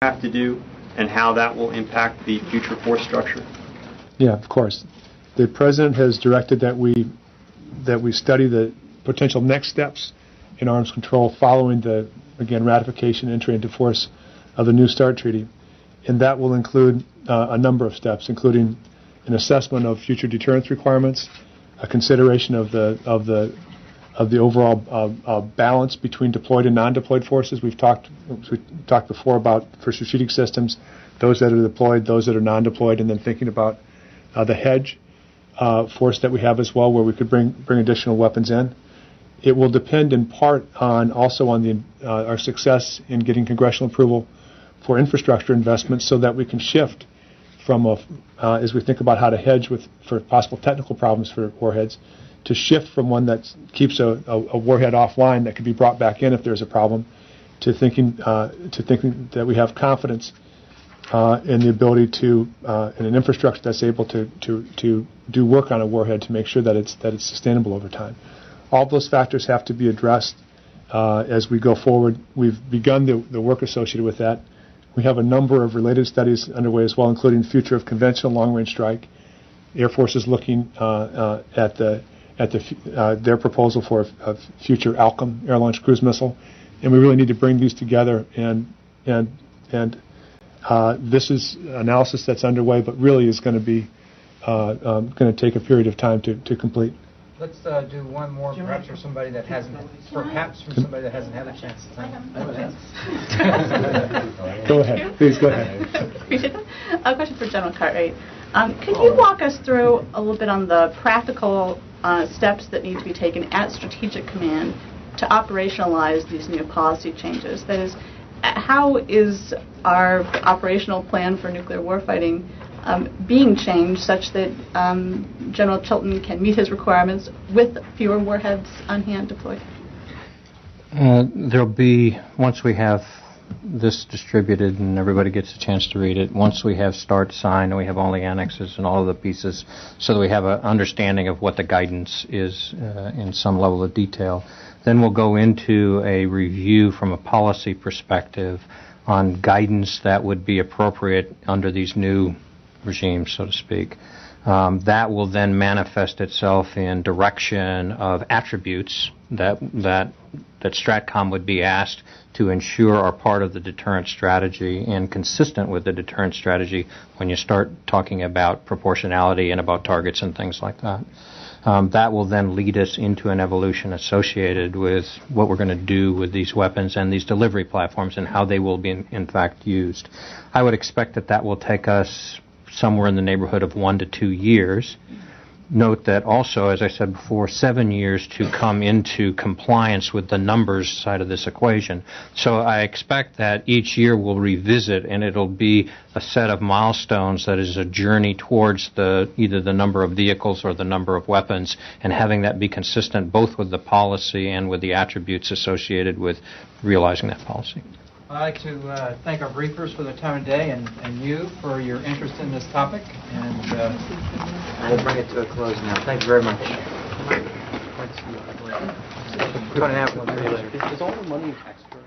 have to do and how that will impact the future force structure? Yeah, of course. The President has directed that we study the potential next steps in arms control following the, again, ratification and entry into force of the New START Treaty. And that will include a number of steps, including an assessment of future deterrence requirements, a consideration of the overall balance between deployed and non-deployed forces. We talked before about, for strategic systems, those that are deployed, those that are non-deployed, and then thinking about the hedge force that we have as well, where we could bring additional weapons in. It will depend in part on our success in getting congressional approval for infrastructure investments, so that we can shift from as we think about how to hedge for possible technical problems for warheads, to shift from one that keeps a warhead offline that can be brought back in if there's a problem, to thinking that we have confidence in the ability to in an infrastructure that's able to do work on a warhead to make sure that it's sustainable over time. All those factors have to be addressed as we go forward. We've begun the work associated with that. We have a number of related studies underway as well, including the future of conventional long-range strike. Air Force is looking at their proposal for a future ALCM, air-launched cruise missile, and we really need to bring these together. And this is analysis that's underway, but really is going to be going to take a period of time to complete. Let's do one more, perhaps from somebody that hasn't, had a chance to think. Go ahead, please go ahead. Appreciate that. A question for General Cartwright. Could you walk us through a little bit on the practical steps that need to be taken at Strategic Command to operationalize these new policy changes? That is, how is our operational plan for nuclear warfighting being changed such that General Chilton can meet his requirements with fewer warheads on hand deployed? There'll be, once we have this distributed and everybody gets a chance to read it, once we have START signed and we have all the annexes and all of the pieces, so that we have an understanding of what the guidance is in some level of detail, then we'll go into a review from a policy perspective on guidance that would be appropriate under these new regimes, so to speak. That will then manifest itself in direction of attributes that STRATCOM would be asked to ensure are part of the deterrent strategy and consistent with the deterrent strategy when you start talking about proportionality and about targets and things like that. That will then lead us into an evolution associated with what we're going to do with these weapons and these delivery platforms and how they will be in fact used. I would expect that will take us somewhere in the neighborhood of 1 to 2 years. Note that also, as I said before, 7 years to come into compliance with the numbers side of this equation. So I expect that each year we'll revisit, and it'll be a set of milestones that is a journey towards either the number of vehicles or the number of weapons, and having that be consistent both with the policy and with the attributes associated with realizing that policy. I'd like to thank our briefers for their time today, and you for your interest in this topic. And we'll bring it to a close now. Thank you very much. 2.5 minutes later. Is all the money extra?